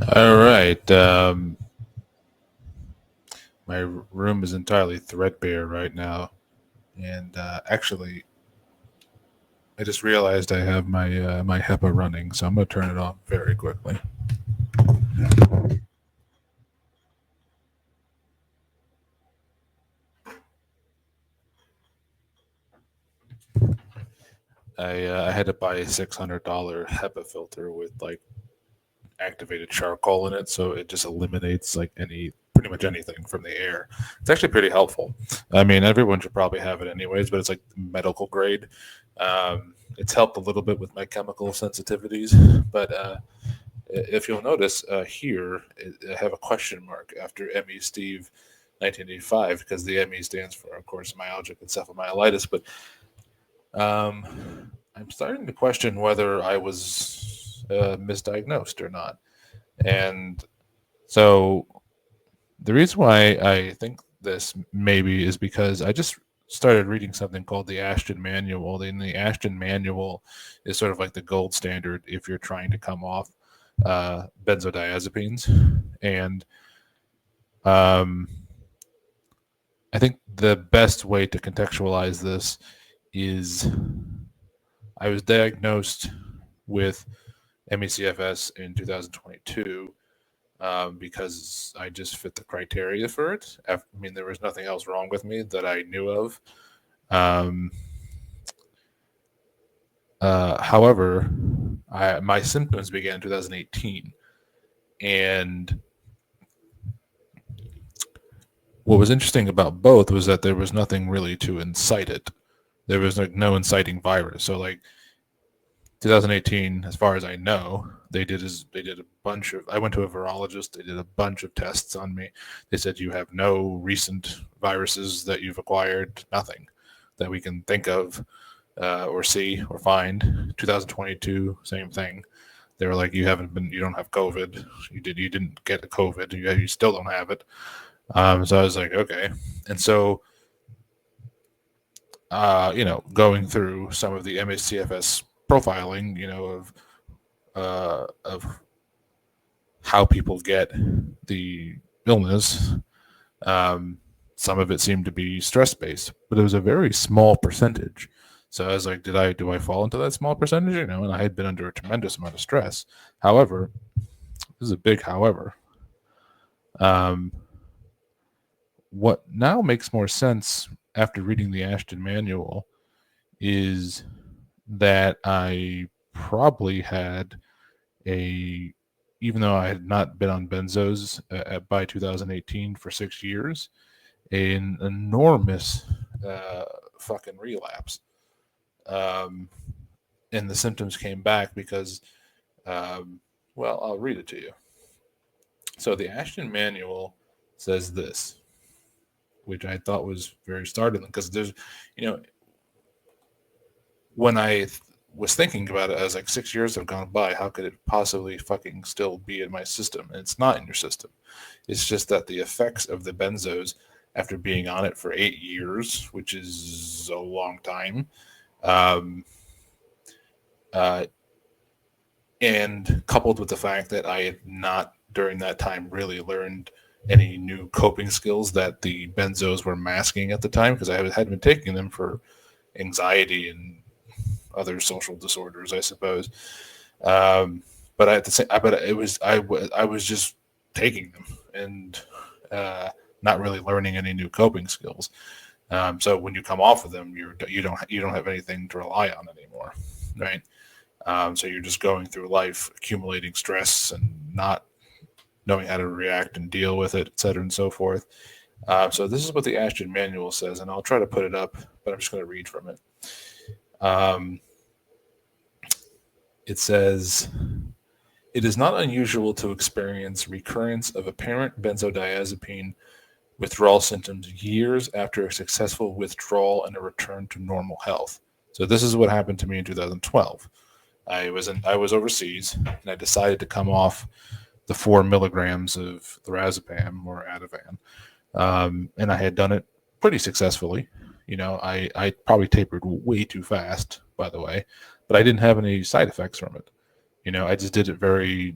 All right. My room is entirely threadbare right now, and actually, I just realized I have my HEPA running, so I'm going to turn it off very quickly. I had to buy a $600 HEPA filter with like activated charcoal in it, so it just eliminates like any pretty much anything from the air. It's actually pretty helpful. I mean, everyone should probably have it anyways, but it's like medical grade. It's helped a little bit with my chemical sensitivities, but if you'll notice here, I have a question mark after ME Steve 1985 because the ME stands for, of course, myalgic encephalomyelitis. But I'm starting to question whether I was misdiagnosed or not. And so the reason why I think this maybe is because I just started reading something called the Ashton Manual. And the Ashton Manual is sort of like the gold standard if you're trying to come off benzodiazepines. And um, I think the best way to contextualize this is I was diagnosed with MECFS in 2022 because I just fit the criteria for it. I mean, there was nothing else wrong with me that I knew of. Um, however, my symptoms began in 2018. And what was interesting about both was that there was nothing really to incite it. There was like no inciting virus. So like 2018, as far as I know, they did a bunch of. I went to a virologist. They did a bunch of tests on me. They said you have no recent viruses that you've acquired, nothing that we can think of or see or find. 2022, same thing. They were like, you don't have COVID. You didn't get the COVID. You still don't have it. So I was like, okay. And so, going through some of the MACFS profiling, of how people get the illness. Um, some of it seemed to be stress based, but it was a very small percentage. So I was like, do I fall into that small percentage? And I had been under a tremendous amount of stress. However, this is a big however. Um, what now makes more sense after reading the Ashton Manual is that I probably had a even though I had not been on benzos by 2018 for 6 years, an enormous uh, fucking relapse. Um, and the symptoms came back because, well, I'll read it to you. So the Ashton Manual says this, which I thought was very startling because you know, when I was thinking about it, I was like, 6 years have gone by. How could it possibly fucking still be in my system? And it's not in your system. It's just that the effects of the benzos after being on it for 8 years, which is a long time, um, uh, and coupled with the fact that I had not during that time really learned any new coping skills that the benzos were masking at the time because I had been taking them for anxiety and other social disorders, I suppose. Um, but at the same, but I was just taking them and uh, not really learning any new coping skills. So when you come off of them, you don't have anything to rely on anymore, right? So you're just going through life accumulating stress and not knowing how to react and deal with it, et cetera, and so forth. So this is what the Ashton Manual says, and I'll try to put it up, but I'm just going to read from it. Um, it says, it is not unusual to experience recurrence of apparent benzodiazepine withdrawal symptoms years after a successful withdrawal and a return to normal health. So this is what happened to me in 2012. I was overseas and I decided to come off the 4 milligrams of lorazepam or Ativan, and I had done it pretty successfully. I probably tapered way too fast, by the way, but I didn't have any side effects from it. I just did it very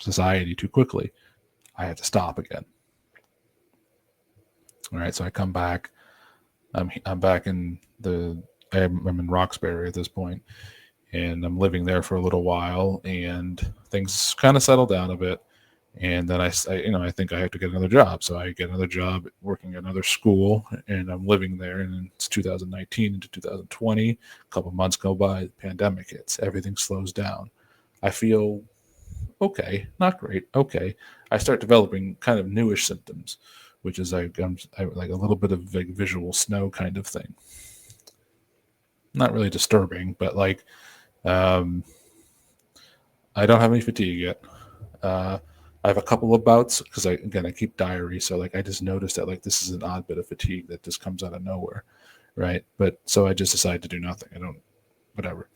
society too quickly, I had to stop again. All right, so I come back. I'm back I'm in Roxbury at this point, and I'm living there for a little while, and things kind of settle down a bit. And then I think I have to get another job, so I get another job working at another school, and I'm living there. And it's 2019 into 2020. A couple months go by, the pandemic hits, everything slows down. I feel okay, not great, okay. I start developing kind of newish symptoms, which is like like a little bit of like visual snow kind of thing. Not really disturbing, but like I don't have any fatigue yet. I have a couple of bouts because I keep diary, so like I just noticed that like this is an odd bit of fatigue that just comes out of nowhere, right? But so I just decided to do nothing. I don't, whatever.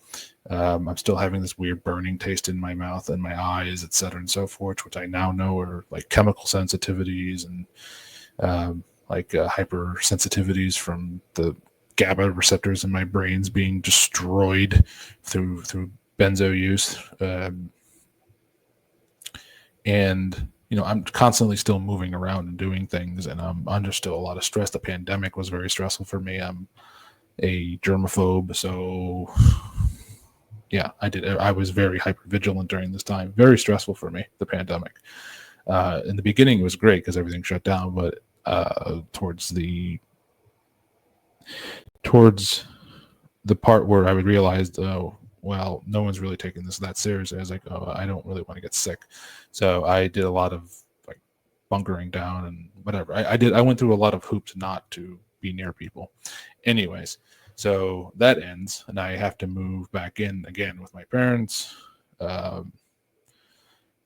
I'm still having this weird burning taste in my mouth and my eyes, et cetera, and so forth, which I now know are like chemical sensitivities and hypersensitivities from the GABA receptors in my brains being destroyed through benzo use. And I'm constantly still moving around and doing things, and I'm under still a lot of stress. The pandemic was very stressful for me. I'm a germaphobe, so yeah, I was very hyper vigilant during this time. Very stressful for me, the pandemic. In the beginning, it was great because everything shut down, but towards the part where I would realize, oh, well, no one's really taking this that seriously. I was like, oh, I don't really want to get sick. So I did a lot of like bunkering down and whatever. I went through a lot of hoops not to be near people. Anyways, so that ends, and I have to move back in again with my parents,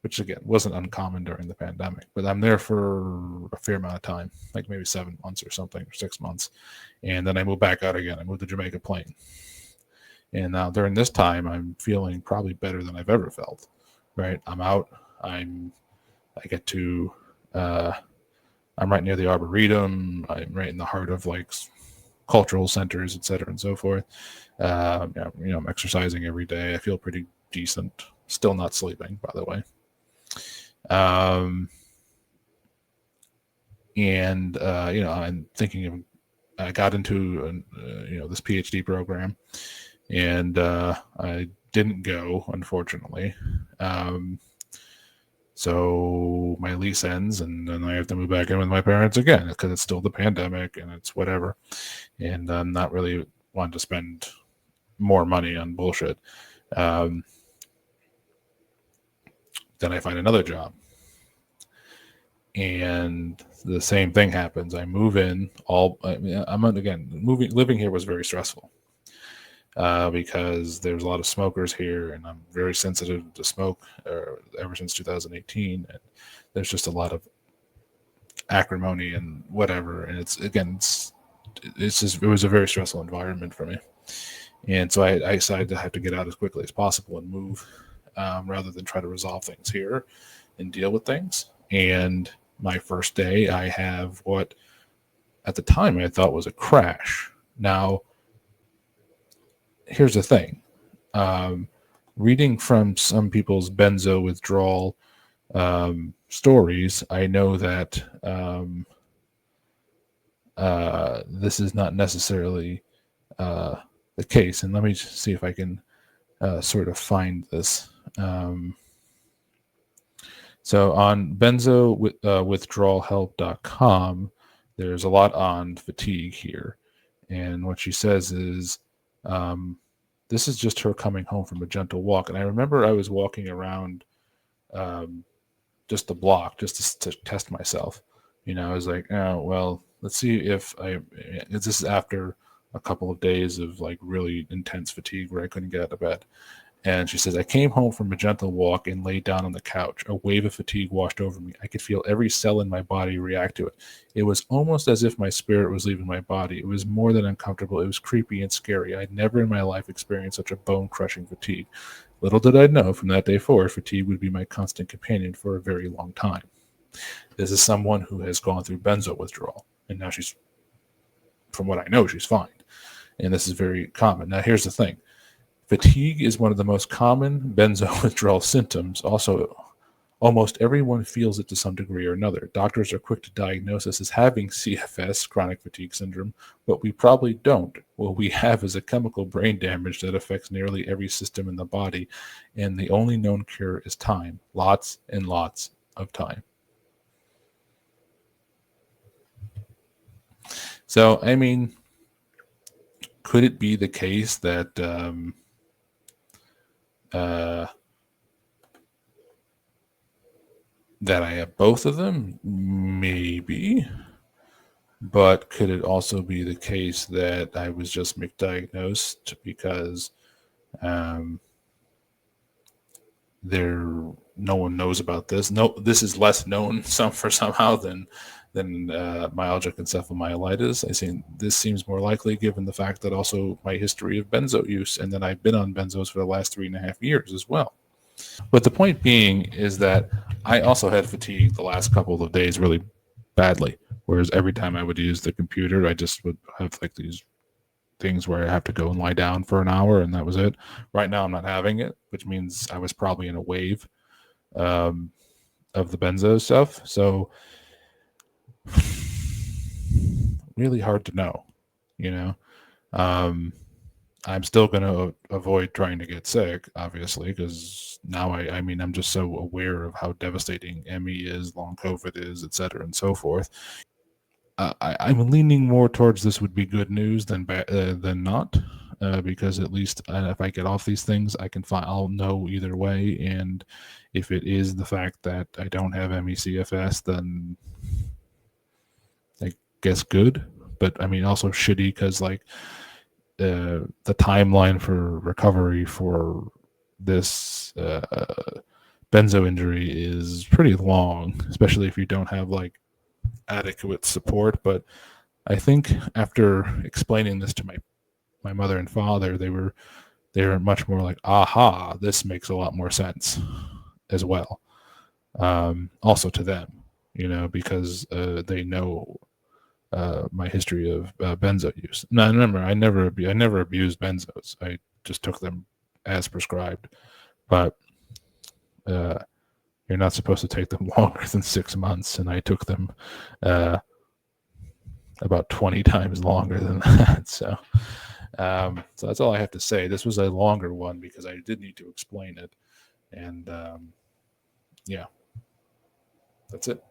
which again wasn't uncommon during the pandemic. But I'm there for a fair amount of time, like maybe 7 months or something, or 6 months. And then I moved back out again. I moved to Jamaica Plain. And now during this time, I'm feeling probably better than I've ever felt, right? I'm out. I'm right near the Arboretum. I'm right in the heart of like cultural centers, et cetera, and so forth. I'm exercising every day. I feel pretty decent. Still not sleeping, by the way. I'm thinking of, I got into, this PhD program, and I didn't go, unfortunately. So my lease ends, and then I have to move back in with my parents again because it's still the pandemic and it's whatever. And I'm not really wanting to spend more money on bullshit. Then I find another job. And the same thing happens. I move in. Living here was very stressful. Because there's a lot of smokers here, and I'm very sensitive to smoke ever since 2018. And there's just a lot of acrimony and whatever. And it was a very stressful environment for me. And so I decided to have to get out as quickly as possible and move, rather than try to resolve things here and deal with things. And my first day, I have what at the time I thought was a crash. Now, here's the thing. Reading from some people's benzo withdrawal stories, I know that this is not necessarily the case. And let me just see if I can sort of find this. So on benzowithdrawalhelp.com, there's a lot on fatigue here. And what she says is, this is just her coming home from a gentle walk. And I remember I was walking around just the block just to test myself. I was like, oh, well, let's see if this is after a couple of days of like really intense fatigue where I couldn't get out of bed. And she says, I came home from a gentle walk and laid down on the couch. A wave of fatigue washed over me. I could feel every cell in my body react to it. It was almost as if my spirit was leaving my body. It was more than uncomfortable. It was creepy and scary. I'd never in my life experienced such a bone-crushing fatigue. Little did I know from that day forward, fatigue would be my constant companion for a very long time. This is someone who has gone through benzo withdrawal. And now from what I know, she's fine. And this is very common. Now, here's the thing. Fatigue is one of the most common benzo withdrawal symptoms. Also, Almost everyone feels it to some degree or another. Doctors are quick to diagnose us as having CFS, chronic fatigue syndrome, but we probably don't. What we have is a chemical brain damage that affects nearly every system in the body, and the only known cure is time. Lots and lots of time. So, I mean, could it be the case that that I have both of them? Maybe. But could it also be the case that I was just misdiagnosed because um, there no one knows about this? No, this is less known somehow than myalgic encephalomyelitis. I think this seems more likely given the fact that also my history of benzo use and that I've been on benzos for the last 3.5 years as well. But the point being is that I also had fatigue the last couple of days really badly. Whereas every time I would use the computer, I just would have like these things where I have to go and lie down for an hour, and that was it. Right now, I'm not having it, which means I was probably in a wave um, of the benzo stuff. So, really hard to know, you know. Um, I'm still going to avoid trying to get sick, obviously, because now I mean, I'm just so aware of how devastating ME is, long COVID is, et cetera, and so forth. I'm leaning more towards this would be good news than not, because at least if I get off these things, I can I'll know either way. And if it is the fact that I don't have MECFS, then I guess good. But I mean, also shitty because like the timeline for recovery for this benzo injury is pretty long, especially if you don't have like adequate support. But I think after explaining this to my mother and father, they were much more like, aha, this makes a lot more sense as well. Also to them, because they know my history of benzo use. Now, remember, I never abused benzos. I just took them as prescribed. But uh, you're not supposed to take them longer than 6 months, and I took them about 20 times longer than that. So that's all I have to say. This was a longer one because I did need to explain it, and yeah, that's it.